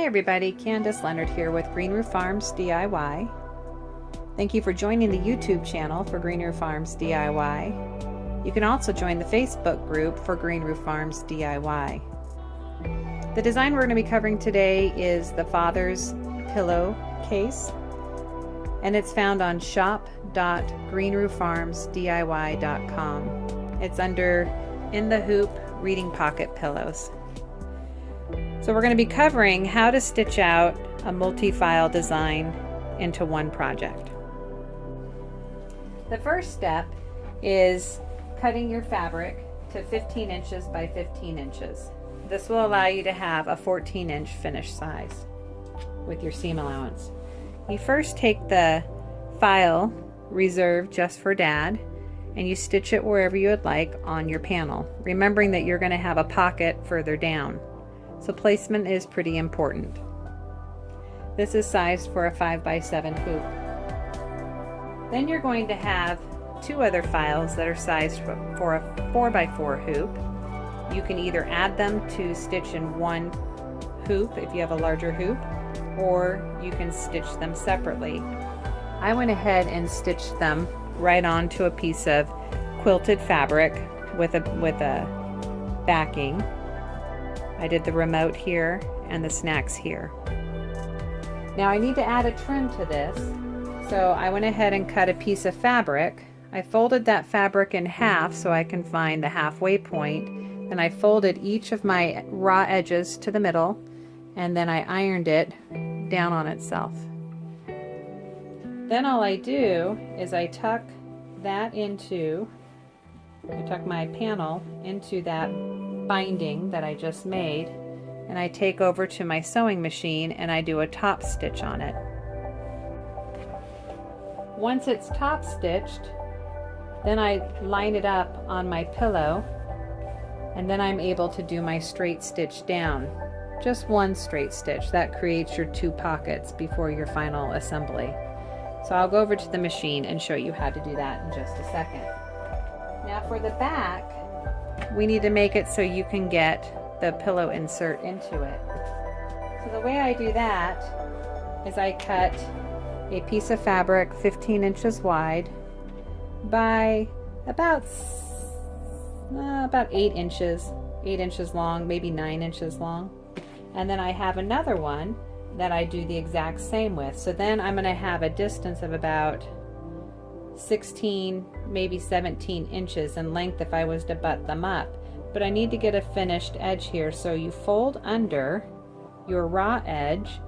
Hi everybody, Candace Leonard here with Green Roof Farms DIY. Thank you for joining the YouTube channel for Green Roof Farms DIY. You can also join the Facebook group for Green Roof Farms DIY. The design we're going to be covering today is the Father's Pillow Case, and it's found on shop.greenrooffarmsdiy.com. It's under In the Hoop Reading Pocket Pillows. So we're going to be covering how to stitch out a multi-file design into one project. The first step is cutting your fabric to 15 inches by 15 inches. This will allow you to have a 14-inch finish size with your seam allowance. You first take the file reserved just for Dad and you stitch it wherever you would like on your panel, remembering that you're going to have a pocket further down. So placement is pretty important. This is sized for a 5x7 hoop. Then you're going to have two other files that are sized for a 4x4 hoop. You can either add them to stitch in one hoop if you have a larger hoop, or you can stitch them separately. I went ahead and stitched them right onto a piece of quilted fabric with a backing. I did the remote here and the snacks here. Now I need to add a trim to this, so I went ahead and cut a piece of fabric. I folded that fabric in half so I can find the halfway point, and I folded each of my raw edges to the middle, and then I ironed it down on itself. Then all I do is I tuck my panel into that binding that I just made, and I take over to my sewing machine and I do a top stitch on it. Once it's top stitched, then I line it up on my pillow, and then I'm able to do my straight stitch down. Just one straight stitch. That creates your two pockets before your final assembly. So I'll go over to the machine and show you how to do that in just a second. Now for the back, we need to make it so you can get the pillow insert into it. So the way I do that is I cut a piece of fabric 15 inches wide by about 8 inches long, maybe 9 inches long. And then I have another one that I do the exact same with. So then I'm going to have a distance of about 16, maybe 17 inches in length if I was to butt them up. But I need to get a finished edge here, so you fold under your raw edge,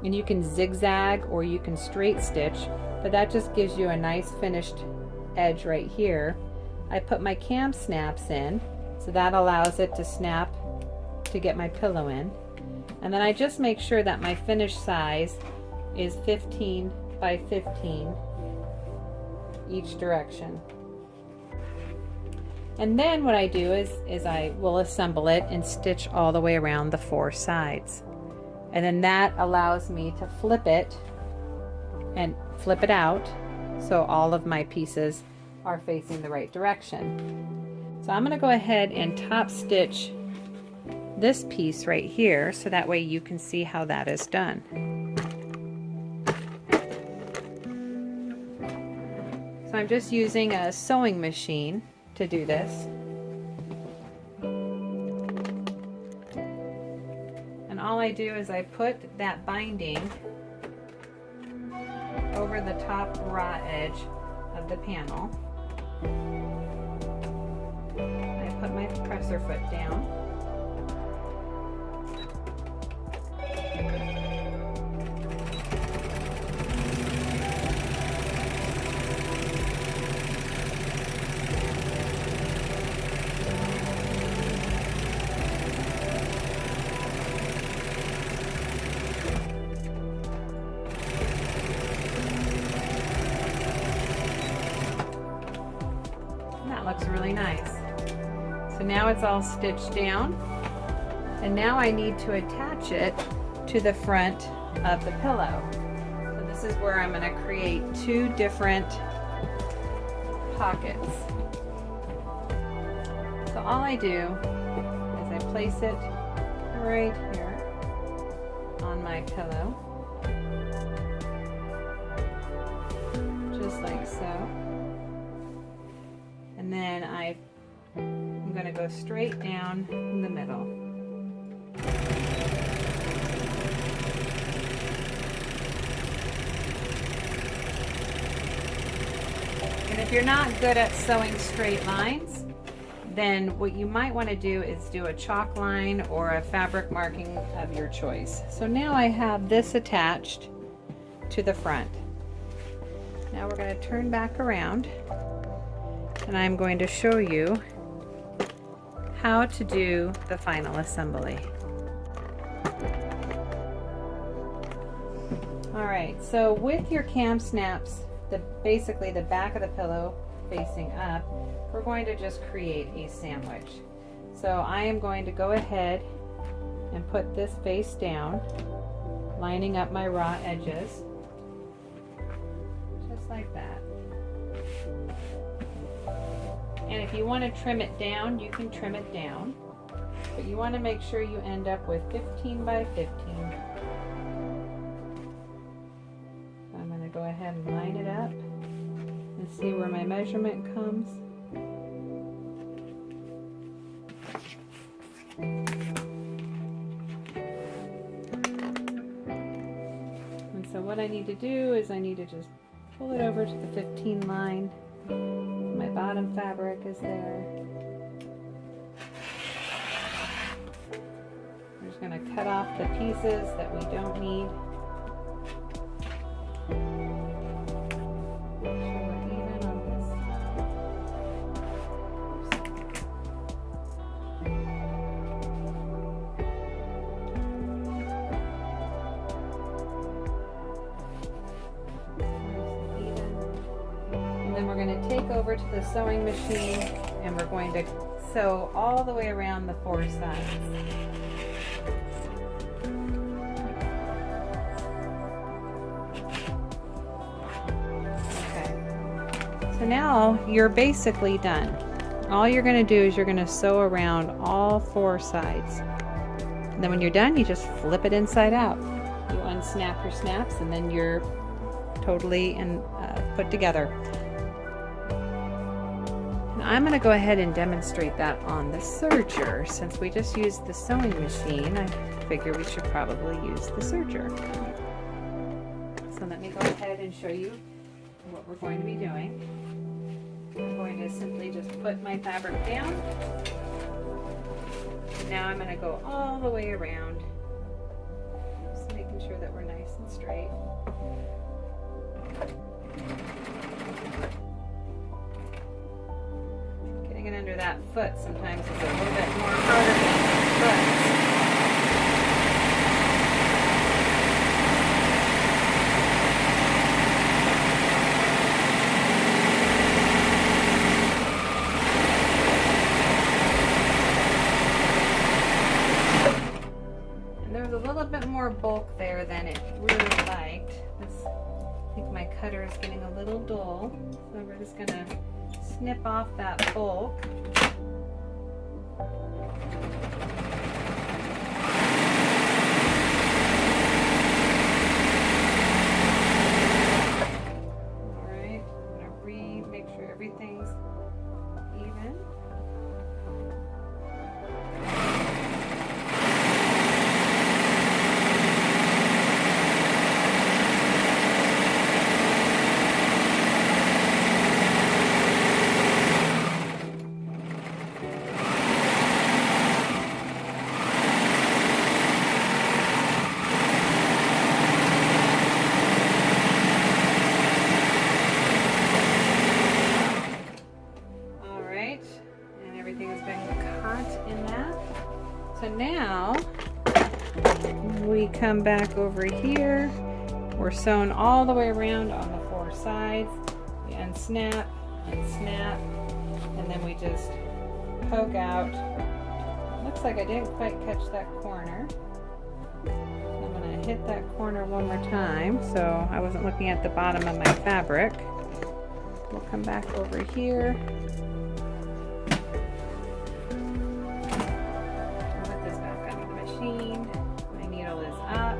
and you can zigzag or you can straight stitch, but that just gives you a nice finished edge right here. I put my cam snaps in, so that allows it to snap to get my pillow in. And then I just make sure that my finished size is 15 by 15 each direction. And then what I do is I will assemble it and stitch all the way around the four sides. And then that allows me to flip it and flip it out so all of my pieces are facing the right direction. So I'm going to go ahead and top stitch this piece right here so that way you can see how that is done. So I'm just using a sewing machine to do this. And all I do is I put that binding over the top raw edge of the panel. I put my presser foot down. That looks really nice. So now it's all stitched down, and now I need to attach it to the front of the pillow. So this is where I'm going to create two different pockets. So all I do is I place it right here, on my pillow, just like so. And then I'm going to go straight down in the middle. And if you're not good at sewing straight lines, then what you might want to do is do a chalk line or a fabric marking of your choice. So now I have this attached to the front. Now we're going to turn back around and I'm going to show you how to do the final assembly. Alright, so with your cam snaps, basically the back of the pillow facing up, we're going to just create a sandwich. So I am going to go ahead and put this face down, lining up my raw edges, just like that. And if you want to trim it down, you can trim it down, but you want to make sure you end up with 15 by 15. So I'm going to go ahead and line it up and see where my measurement comes. And so what I need to do is I need to just pull it over to the 15 line. My bottom fabric is there. I'm just going to cut off the pieces that we don't need. We're going to take over to the sewing machine and we're going to sew all the way around the 4 sides. Okay, so now you're basically done. All you're going to do is you're going to sew around all 4 sides. And then when you're done, you just flip it inside out. You unsnap your snaps and then you're totally put together. I'm going to go ahead and demonstrate that on the serger. Since we just used the sewing machine, I figure we should probably use the serger. So let me go ahead and show you what we're going to be doing. I'm going to simply just put my fabric down. And now I'm going to go all the way around, just making sure that we're nice and straight. Getting it under that foot sometimes is a little bit more harder than the foot. And there's a little bit more bulk there than it really liked. I think my cutter is getting a little dull, so we're just going to snip off that bulk. Alright, I'm going to make sure everything's even. So now we come back over here. We're sewn all the way around on the 4 sides. We unsnap, unsnap, and then we just poke out. Looks like I didn't quite catch that corner. I'm going to hit that corner one more time, so I wasn't looking at the bottom of my fabric. We'll come back over here. My needle is up.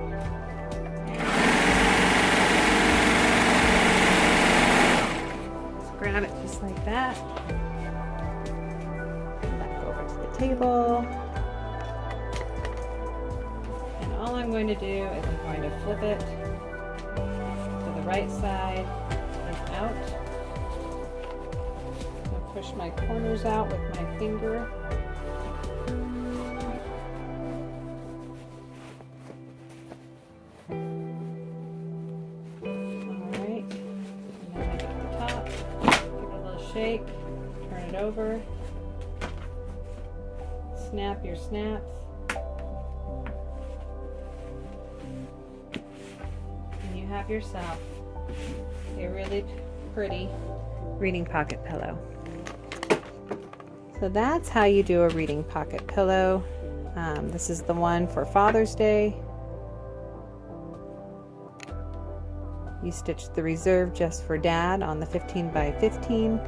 table. And all I'm going to do is I'm going to flip it to the right side and out. I'll push my corners out with my finger. Alright, and then I get the top, give it a little shake, turn it over, snap your snaps. You have yourself a really pretty reading pocket pillow. So that's how you do a reading pocket pillow. This is the one for Father's Day. You stitch the reserve just for Dad on the 15 by 15.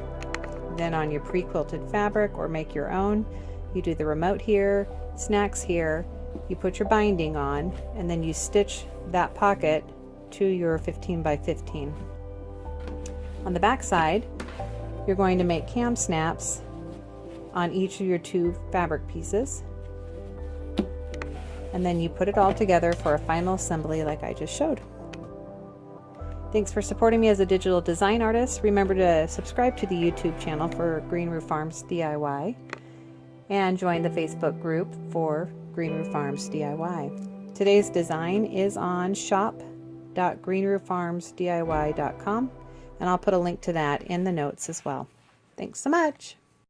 Then on your pre-quilted fabric or make your own, you do the remote here, snacks here, you put your binding on, and then you stitch that pocket to your 15 by 15. On the back side, you're going to make cam snaps on each of your 2 fabric pieces, and then you put it all together for a final assembly like I just showed. Thanks for supporting me as a digital design artist. Remember to subscribe to the YouTube channel for Green Roof Farms DIY and join the Facebook group for Green Roof Farms DIY. Today's design is on shop.greenrooffarmsdiy.com, and I'll put a link to that in the notes as well. Thanks so much.